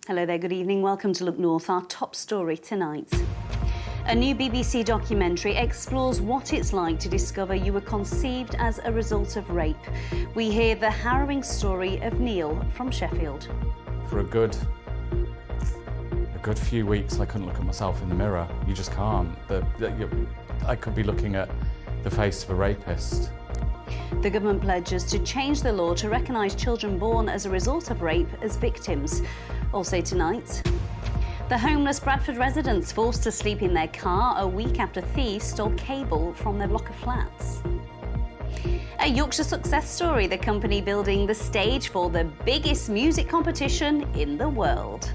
Hello there, good evening. Welcome to Look North, our top story tonight. A new BBC documentary explores what it's like to discover you were conceived as a result of rape. We hear the harrowing story of Neil from Sheffield. For a good few weeks, I couldn't look at myself in the mirror. You just can't. I could be looking at the face of a rapist. The government pledges to change the law to recognise children born as a result of rape as victims. Also tonight, the homeless Bradford residents forced to sleep in their car a week after thieves stole cable from their block of flats. A Yorkshire success story, the company building the stage for the biggest music competition in the world.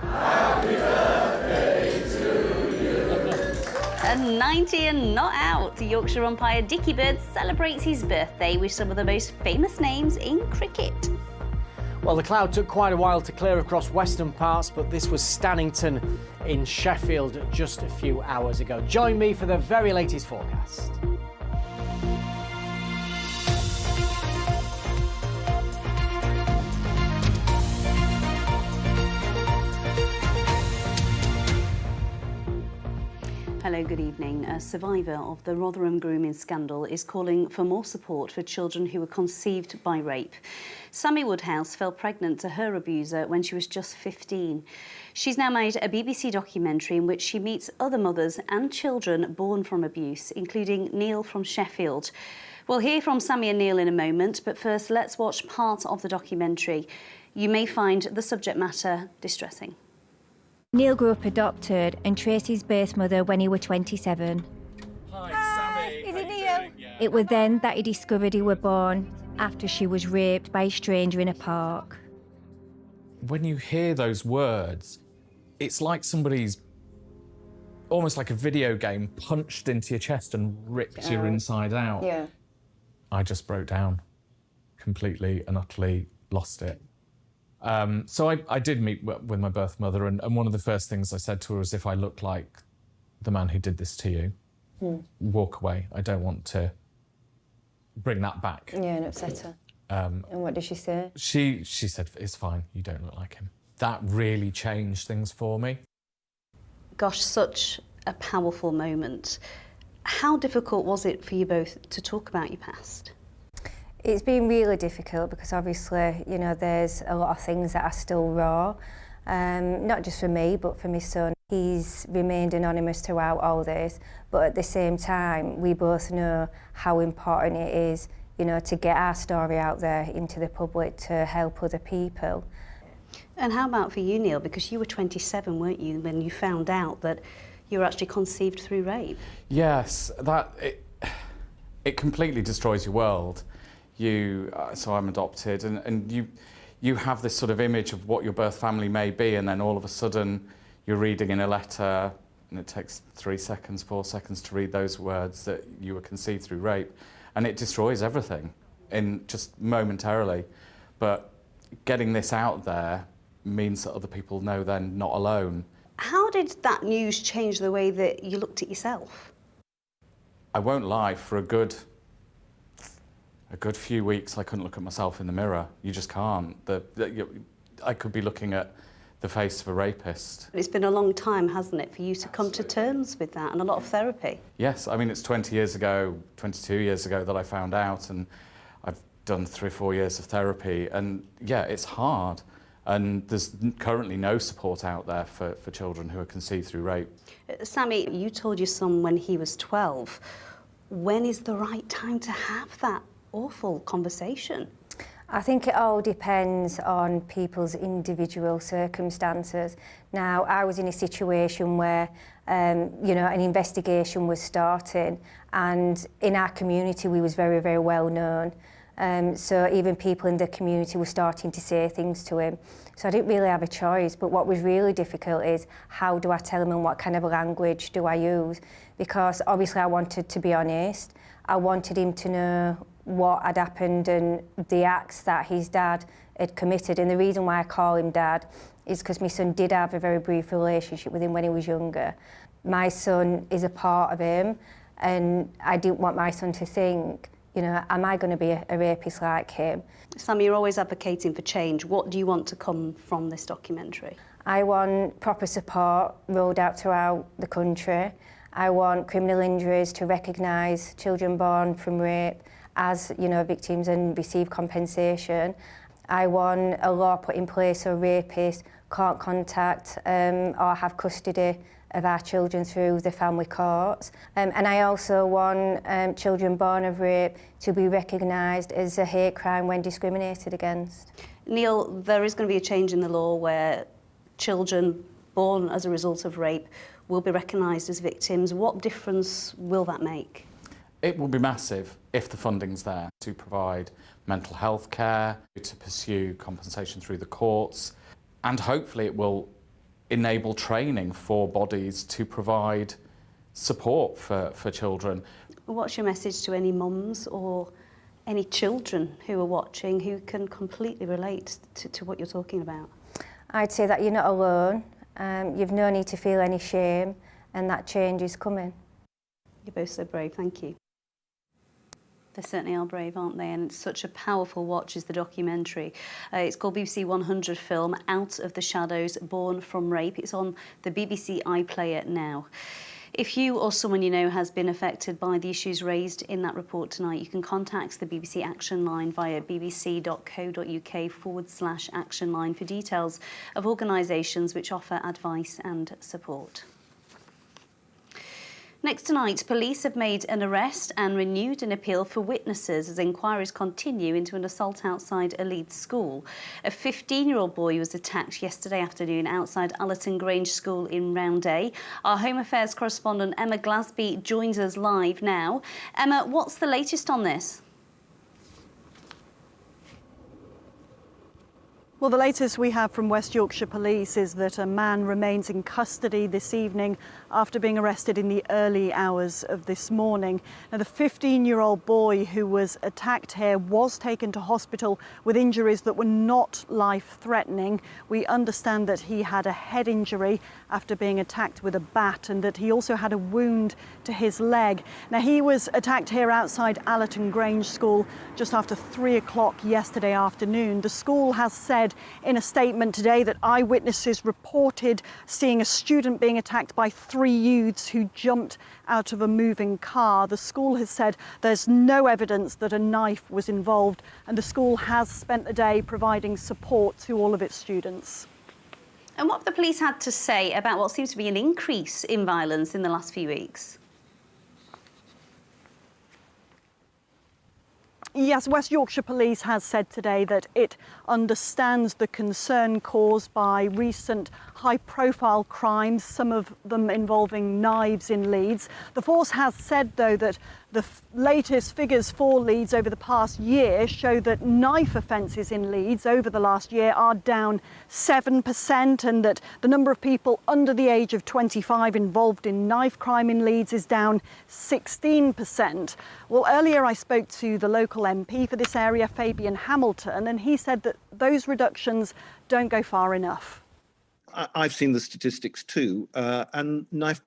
Happy birthday to you. And 90 and not out, the Yorkshire umpire Dickie Bird celebrates his birthday with some of the most famous names in cricket. Well, the cloud took quite a while to clear across western parts, but this was Stannington in Sheffield just a few hours ago. Join me for the very latest forecast. Hello, good evening. A survivor of the Rotherham grooming scandal is calling for more support for children who were conceived by rape. Sammy Woodhouse fell pregnant to her abuser when she was just 15. She's now made a BBC documentary in which she meets other mothers and children born from abuse, including Neil from Sheffield. We'll hear from Sammy and Neil in a moment, but first let's watch part of the documentary. You may find the subject matter distressing. Neil grew up adopted and traced his birth mother when he was 27. Hi, Sammy. Is it Neil? Yeah. It was then that he discovered he was born after she was raped by a stranger in a park. When you hear those words, it's like somebody's, almost like a video game, punched into your chest and ripped your inside out. Yeah. I just broke down, completely and utterly lost it. So I did meet with my birth mother, and one of the first things I said to her was, if I look like the man who did this to you, walk away. I don't want to bring that back. Yeah, and upset her. And what did she say? She said, it's fine, you don't look like him. That really changed things for me. Gosh, such a powerful moment. How difficult was it for you both to talk about your past? It's been really difficult because obviously, you know, there's a lot of things that are still raw, not just for me, but for my son. He's remained anonymous throughout all this, but at the same time, we both know how important it is, you know, to get our story out there into the public to help other people. And how about for you, Neil? Because you were 27, weren't you, when you found out that you were actually conceived through rape? Yes, it completely destroys your world. So I'm adopted, and you have this sort of image of what your birth family may be, and then all of a sudden you're reading in a letter, and it takes 3 seconds, 4 seconds to read those words that you were conceived through rape, and it destroys everything in just momentarily. But getting this out there means that other people know they're not alone. How did that news change the way that you looked at yourself? I won't lie, for a good few weeks I couldn't look at myself in the mirror. You just can't. I could be looking at the face of a rapist. It's been a long time, hasn't it, for you to come to terms with that, and a lot of therapy? Yes, I mean, it's 22 years ago that I found out, and I've done 3 or 4 years of therapy, and yeah, it's hard. And there's currently no support out there for children who are conceived through rape. Sammy, you told your son when he was 12. When is the right time to have that awful conversation? I think it all depends on people's individual circumstances. Now, I was in a situation where, you know, an investigation was starting, and in our community we was very, very well known. So even people in the community were starting to say things to him. So I didn't really have a choice, but what was really difficult is how do I tell him and what kind of language do I use? Because obviously I wanted to be honest. I wanted him to know what had happened and the acts that his dad had committed. And the reason why I call him Dad is because my son did have a very brief relationship with him when he was younger. My son is a part of him, and I didn't want my son to think You know, am I going to be a rapist like him? Sam, you're always advocating for change. What do you want to come from this documentary? I want proper support rolled out throughout the country. I want criminal injuries to recognise children born from rape as, you know, victims and receive compensation. I want a law put in place so rapists can't contact or have custody of our children through the family courts. And I also want children born of rape to be recognised as a hate crime when discriminated against. Neil, there is going to be a change in the law where children born as a result of rape will be recognised as victims. What difference will that make? It will be massive if the funding's there to provide mental health care, to pursue compensation through the courts, and hopefully it will enable training for bodies to provide support for children. What's your message to any mums or any children who are watching who can completely relate to what you're talking about? I'd say that you're not alone. You've no need to feel any shame, and that change is coming. You're both so brave, thank you. They certainly are brave, aren't they? And it's such a powerful watch is the documentary. It's called BBC 100 film, Out of the Shadows, Born from Rape. It's on the BBC iPlayer now. If you or someone you know has been affected by the issues raised in that report tonight, you can contact the BBC Action Line via bbc.co.uk/action line for details of organisations which offer advice and support. Next tonight, police have made an arrest and renewed an appeal for witnesses as inquiries continue into an assault outside a Leeds school. A 15-year-old boy was attacked yesterday afternoon outside Allerton Grange School in Roundhay. Our Home Affairs correspondent Emma Glasby joins us live now. Emma, what's the latest on this? Well, the latest we have from West Yorkshire Police is that a man remains in custody this evening after being arrested in the early hours of this morning. Now, the 15-year-old boy who was attacked here was taken to hospital with injuries that were not life-threatening. We understand that he had a head injury after being attacked with a bat and that he also had a wound to his leg. Now, he was attacked here outside Allerton Grange School just after 3 o'clock yesterday afternoon. The school has said in a statement today that eyewitnesses reported seeing a student being attacked by 3 youths who jumped out of a moving car. The school has said there's no evidence that a knife was involved, and the school has spent the day providing support to all of its students. And what have the police had to say about what seems to be an increase in violence in the last few weeks? Yes, West Yorkshire Police has said today that it understands the concern caused by recent high-profile crimes, some of them involving knives in Leeds. The force has said, though, that the latest figures for Leeds over the past year show that knife offences in Leeds over the last year are down 7%, and that the number of people under the age of 25 involved in knife crime in Leeds is down 16%. Well, earlier I spoke to the local MP for this area, Fabian Hamilton, and he said that those reductions don't go far enough. I've seen the statistics too, and knife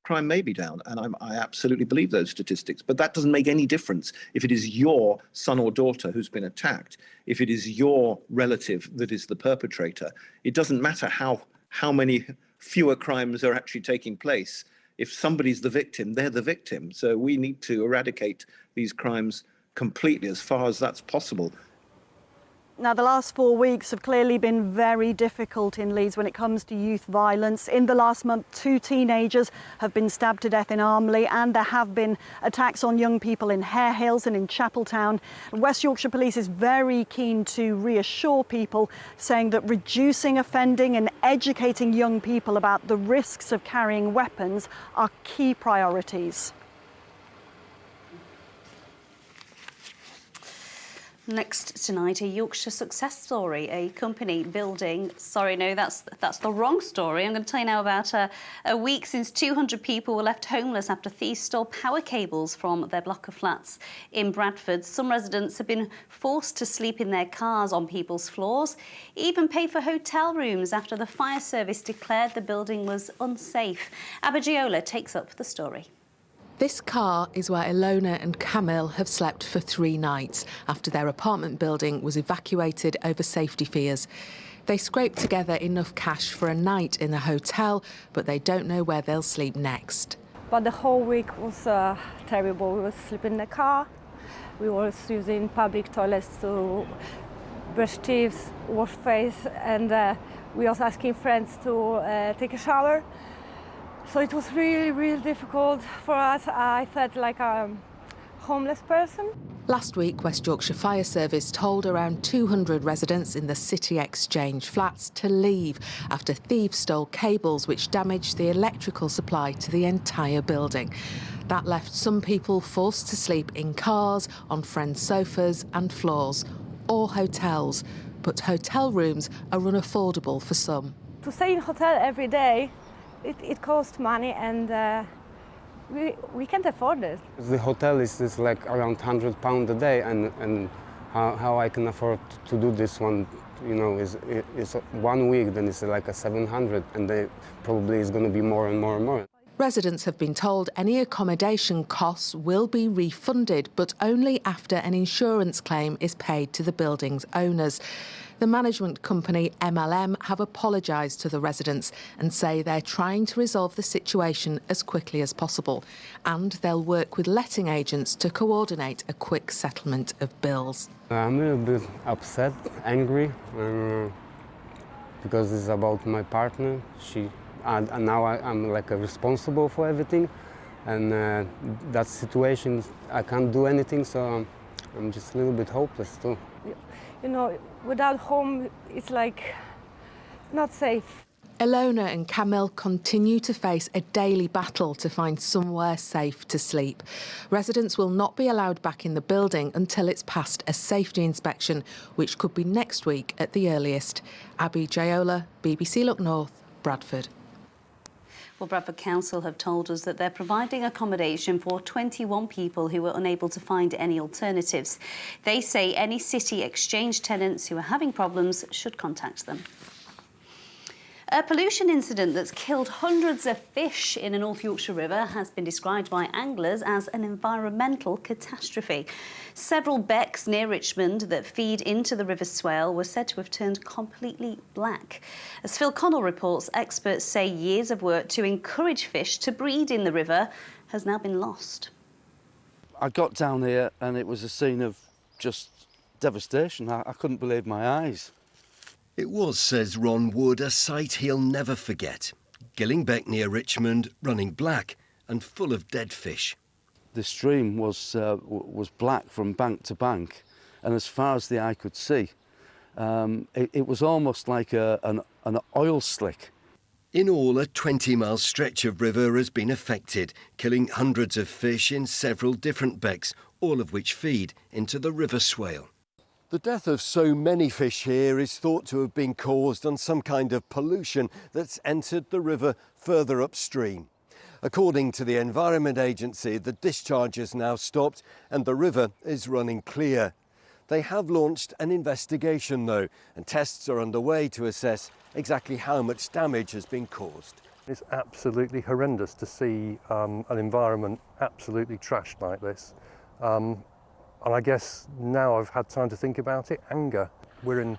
crime may be down, and I absolutely believe those statistics, but that doesn't make any difference if it is your son or daughter who's been attacked, if it is your relative that is the perpetrator. It doesn't matter how many fewer crimes are actually taking place. If somebody's the victim, they're the victim. So we need to eradicate these crimes completely as far as that's possible. Now, the last 4 weeks have clearly been very difficult in Leeds when it comes to youth violence. In the last month, 2 teenagers have been stabbed to death in Armley, and there have been attacks on young people in Hare Hills and in Chapeltown. West Yorkshire Police is very keen to reassure people, saying that reducing offending and educating young people about the risks of carrying weapons are key priorities. Next tonight, a Yorkshire success story, a company building... Sorry, no, that's the wrong story. I'm going to tell you now about a week since 200 people were left homeless after thieves stole power cables from their block of flats in Bradford. Some residents have been forced to sleep in their cars on people's floors, even pay for hotel rooms after the fire service declared the building was unsafe. Abba Giola takes up the story. This car is where Ilona and Camille have slept for 3 nights after their apartment building was evacuated over safety fears. They scraped together enough cash for a night in a hotel, but they don't know where they'll sleep next. But the whole week was terrible. We were sleeping in the car. We were using public toilets to brush teeth, wash face, and we was asking friends to take a shower. So it was really, really difficult for us. I felt like a homeless person. Last week, West Yorkshire Fire Service told around 200 residents in the City Exchange flats to leave after thieves stole cables which damaged the electrical supply to the entire building. That left some people forced to sleep in cars, on friends' sofas and floors, or hotels. But hotel rooms are unaffordable for some. To stay in a hotel every day, it costs money, and we can't afford it. The hotel is like around £100 a day, and how I can afford to do this one, you know, is 1 week, then it's like a 700, and they probably is going to be more and more and more. Residents have been told any accommodation costs will be refunded, but only after an insurance claim is paid to the building's owners. The management company MLM have apologised to the residents and say they're trying to resolve the situation as quickly as possible, and they'll work with letting agents to coordinate a quick settlement of bills. I'm a little bit upset, angry, because it's about my partner. And now I'm like responsible for everything, and that situation, I can't do anything, so I'm just a little bit hopeless too. You know, without home, it's like not safe. Ilona and Camille continue to face a daily battle to find somewhere safe to sleep. Residents will not be allowed back in the building until it's passed a safety inspection, which could be next week at the earliest. Abby Jayola, BBC Look North, Bradford. Well, Bradford Council have told us that they're providing accommodation for 21 people who were unable to find any alternatives. They say any City Exchange tenants who are having problems should contact them. A pollution incident that's killed hundreds of fish in a North Yorkshire river has been described by anglers as an environmental catastrophe. Several becks near Richmond that feed into the River Swale were said to have turned completely black. As Phil Connell reports, experts say years of work to encourage fish to breed in the river has now been lost. I got down here and it was a scene of just devastation. I couldn't believe my eyes. It was, says Ron Wood, a sight he'll never forget. Gillingbeck near Richmond, running black and full of dead fish. The stream was black from bank to bank, and as far as the eye could see, it was almost like an oil slick. In all, a 20-mile stretch of river has been affected, killing hundreds of fish in several different becks, all of which feed into the River Swale. The death of so many fish here is thought to have been caused on some kind of pollution that's entered the river further upstream. According to the Environment Agency, the discharge has now stopped and the river is running clear. They have launched an investigation though, and tests are underway to assess exactly how much damage has been caused. It's absolutely horrendous to see an environment absolutely trashed like this. And I guess now I've had time to think about it, anger. We're in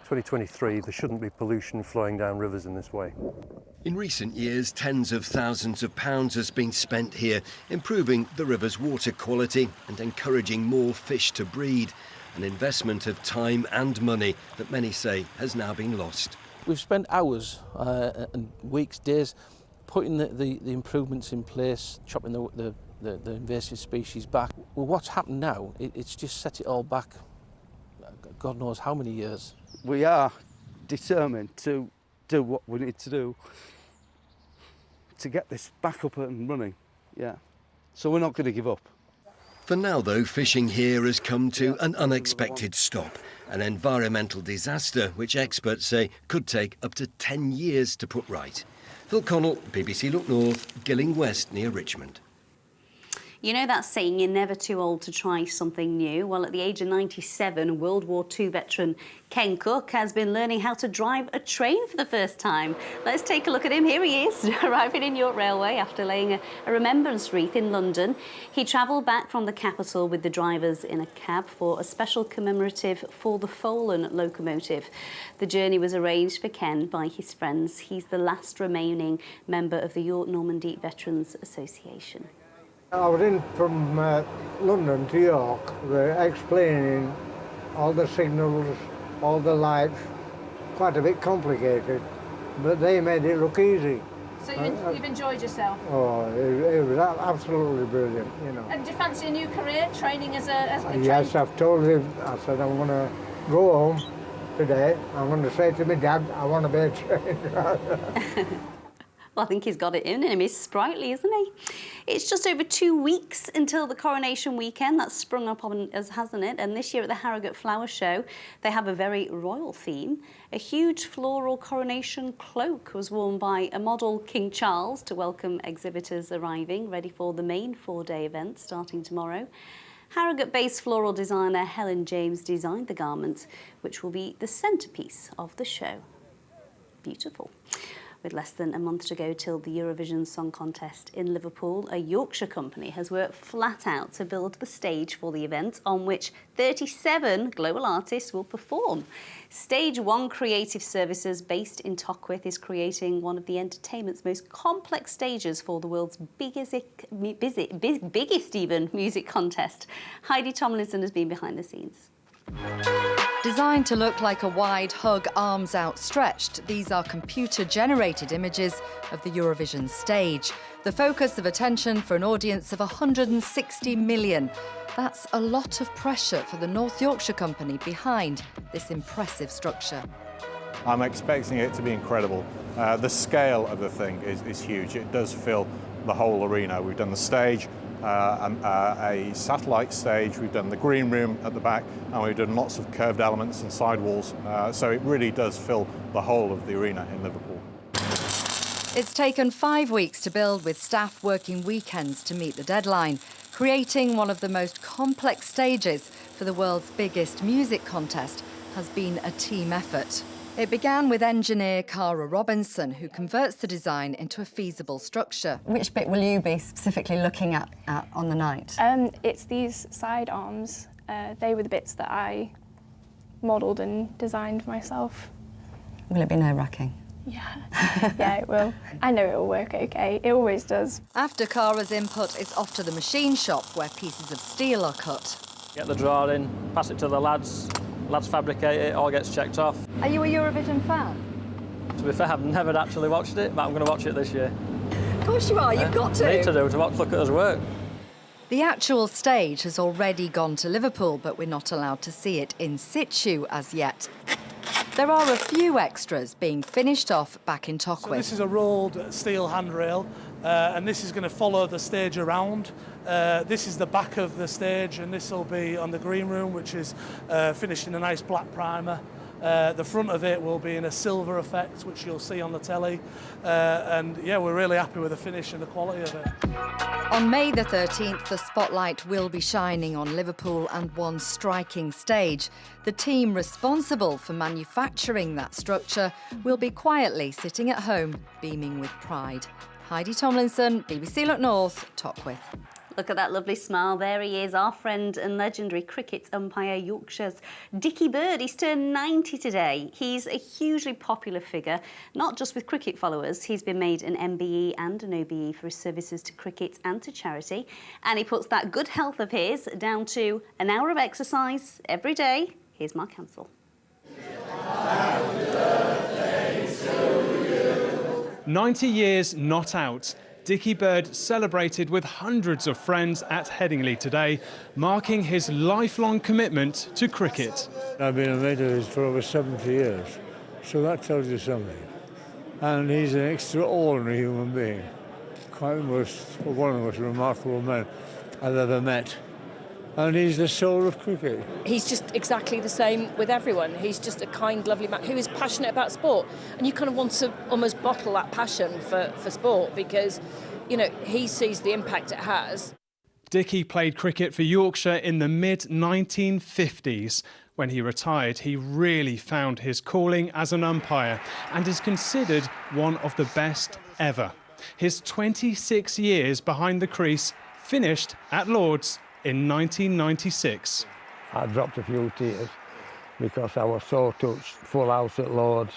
2023, there shouldn't be pollution flowing down rivers in this way. In recent years, tens of thousands of pounds has been spent here, improving the river's water quality and encouraging more fish to breed. An investment of time and money that many say has now been lost. We've spent hours and weeks, days, putting the improvements in place, chopping the invasive species back. Well, what's happened now, it's just set it all back, God knows how many years. We are determined to do what we need to do to get this back up and running, yeah. So we're not going to give up. For now, though, fishing here has come to an unexpected stop, an environmental disaster which experts say could take up to 10 years to put right. Phil Connell, BBC Look North, Gilling West near Richmond. You know that saying, you're never too old to try something new? Well, at the age of 97, World War II veteran Ken Cook has been learning how to drive a train for the first time. Let's take a look at him. Here he is, arriving in York Railway after laying a remembrance wreath in London. He travelled back from the capital with the drivers in a cab for a special commemorative For the Fallen locomotive. The journey was arranged for Ken by his friends. He's the last remaining member of the York Normandy Veterans Association. I was in from London to York. They're explaining all the signals, all the lights, quite a bit complicated, but they made it look easy. So you've enjoyed yourself? Oh, it was absolutely brilliant, you know. And do you fancy a new career, training as a Yes, I've told him, I said I'm going to go home today, I'm going to say to my dad, I want to be a train driver. Well, I think he's got it in him. He's sprightly, isn't he? It's just over 2 weeks until the coronation weekend. That's sprung up on us, hasn't it? And this year at the Harrogate Flower Show, they have a very royal theme. A huge floral coronation cloak was worn by a model, King Charles, to welcome exhibitors arriving, ready for the main 4-day event starting tomorrow. Harrogate-based floral designer Helen James designed the garment, which will be the centrepiece of the show. Beautiful. With less than a month to go till the Eurovision Song Contest in Liverpool, a Yorkshire company has worked flat out to build the stage for the event, on which 37 global artists will perform. Stage 1 Creative Services, based in Tockwith, is creating one of the entertainment's most complex stages for the world's biggest even music contest. Heidi Tomlinson has been behind the scenes. Designed to look like a wide hug, arms outstretched, these are computer-generated images of the Eurovision stage. The focus of attention for an audience of 160 million. That's a lot of pressure for the North Yorkshire company behind this impressive structure. I'm expecting it to be incredible. The scale of the thing is huge. It does fill the whole arena. We've done the stage, a satellite stage, we've done the green room at the back, and we've done lots of curved elements and sidewalls, so it really does fill the whole of the arena in Liverpool. It's taken 5 weeks to build, with staff working weekends to meet the deadline, creating one of the most complex stages for the world's biggest music contest has been a team effort. It began with engineer Cara Robinson, who converts the design into a feasible structure. Which bit will you be specifically looking at on the night? It's these side arms. They were the bits that I modelled and designed myself. Will it be nerve-wracking? Yeah, it will. I know it will work okay. It always does. After Cara's input, it's off to the machine shop where pieces of steel are cut. Get the drawing, pass it to the lads. Lads fabricate it, all gets checked off. Are you a Eurovision fan? To be fair, I've never actually watched it, but I'm going to watch it this year. Of course you are, you've got to. Need to look at us work. The actual stage has already gone to Liverpool, but we're not allowed to see it in situ as yet. There are a few extras being finished off back in Tockwith. So this is a rolled steel handrail, and this is going to follow the stage around. This is the back of the stage, and this will be on the green room, which is finished in a nice black primer. The front of it will be in a silver effect, which you'll see on the telly. And yeah, we're really happy with the finish and the quality of it. On May the 13th, the spotlight will be shining on Liverpool and one striking stage. The team responsible for manufacturing that structure will be quietly sitting at home, beaming with pride. Heidi Tomlinson, BBC Look North, Tockwith. Look at that lovely smile. There he is, our friend and legendary cricket umpire, Yorkshire's Dickie Bird. He's turned 90 today. He's a hugely popular figure, not just with cricket followers. He's been made an MBE and an OBE for his services to cricket and to charity. And he puts that good health of his down to an hour of exercise every day. Here's Mark Hansel. 90 years not out. Dickie Bird celebrated with hundreds of friends at Headingley today, marking his lifelong commitment to cricket. I've been a mate of his for over 70 years, so that tells you something. And he's an extraordinary human being, quite one of the most remarkable men I've ever met. And he's the soul of cricket. He's just exactly the same with everyone. He's just a kind, lovely man who is passionate about sport. And you kind of want to almost bottle that passion for sport because, you know, he sees the impact it has. Dickie played cricket for Yorkshire in the mid-1950s. When he retired, he really found his calling as an umpire and is considered one of the best ever. His 26 years behind the crease finished at Lord's in 1996. I dropped a few tears because I was so touched. Full house at Lord's,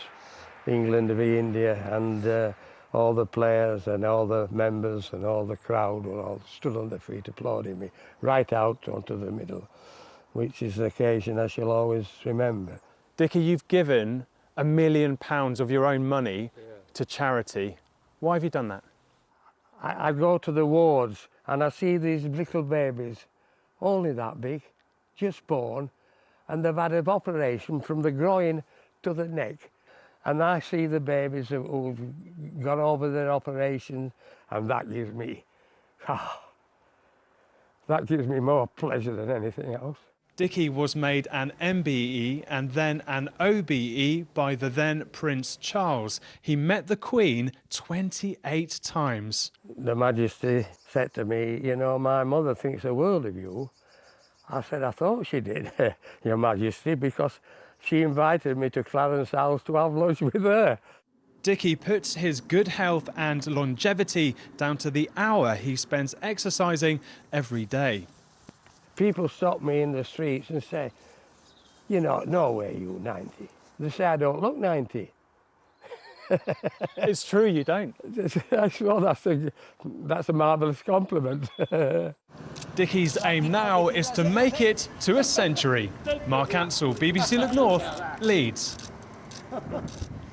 England v India, and all the players and all the members and all the crowd were all stood on their feet applauding me right out onto the middle, which is an occasion I shall always remember. Dickie, you've given £1 million of your own money to charity. Why have you done that? I go to the wards and I see these little babies, only that big, just born, and they've had an operation from the groin to the neck. And I see the babies who've gone over their operation, and that gives me more pleasure than anything else. Dickie was made an MBE and then an OBE by the then Prince Charles. He met the Queen 28 times. The Majesty said to me, you know, my mother thinks the world of you. I said, I thought she did, Your Majesty, because she invited me to Clarence House to have lunch with her. Dickie puts his good health and longevity down to the hour he spends exercising every day. People stop me in the streets and say, you know, no way you're 90. They say I don't look 90. It's true, you don't. Well, that's a marvellous compliment. Dickie's aim now is to make it to a century. Mark Ansell, BBC Look North, Leeds.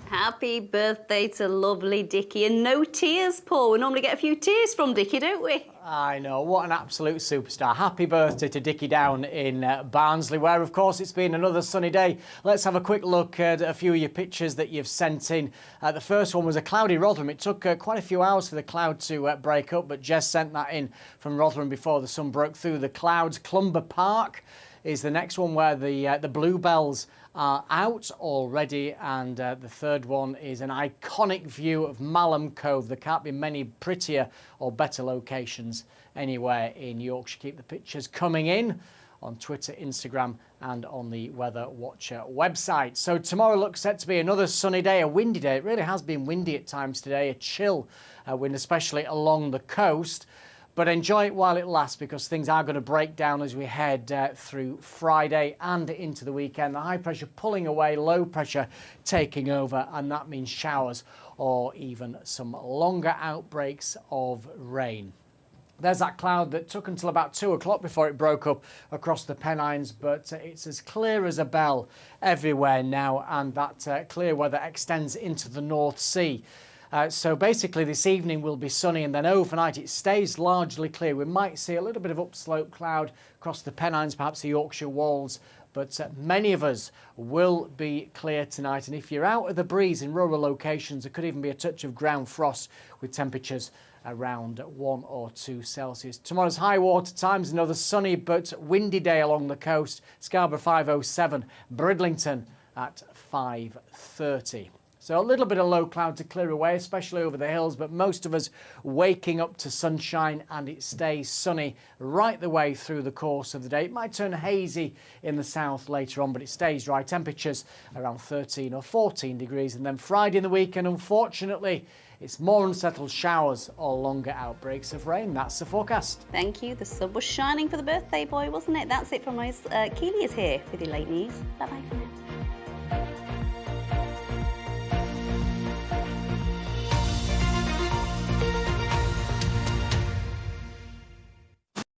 Happy birthday to lovely Dickie. And no tears, Paul. We normally get a few tears from Dickie, don't we? I know, what an absolute superstar. Happy birthday to Dickie down in Barnsley, where, of course, it's been another sunny day. Let's have a quick look at a few of your pictures that you've sent in. The first one was a cloudy Rotherham. It took quite a few hours for the cloud to break up, but Jess sent that in from Rotherham before the sun broke through the clouds. Clumber Park is the next one, where the bluebells are out already, and the third one is an iconic view of Malham Cove. There can't be many prettier or better locations anywhere in Yorkshire. Keep the pictures coming in on Twitter, Instagram and on the Weather Watcher website. So tomorrow looks set to be another sunny day, a windy day. It really has been windy at times today, a chill wind, especially along the coast. But enjoy it while it lasts, because things are going to break down as we head through Friday and into the weekend. The high pressure pulling away, low pressure taking over, and that means showers or even some longer outbreaks of rain. There's that cloud that took until about 2 o'clock before it broke up across the Pennines, but it's as clear as a bell everywhere now, and that clear weather extends into the North Sea. So basically this evening will be sunny, and then overnight it stays largely clear. We might see a little bit of upslope cloud across the Pennines, perhaps the Yorkshire Wolds, but many of us will be clear tonight. And if you're out of the breeze in rural locations, there could even be a touch of ground frost with temperatures around 1 or 2 Celsius. Tomorrow's high water times, another sunny but windy day along the coast. Scarborough 5:07, Bridlington at 5:30. So a little bit of low cloud to clear away, especially over the hills, but most of us waking up to sunshine, and it stays sunny right the way through the course of the day. It might turn hazy in the south later on, but it stays dry. Temperatures around 13 or 14 degrees. And then Friday in the weekend, unfortunately, it's more unsettled showers or longer outbreaks of rain. That's the forecast. Thank you. The sun was shining for the birthday boy, wasn't it? That's it from us. Keely is here with your late news. Bye-bye for now.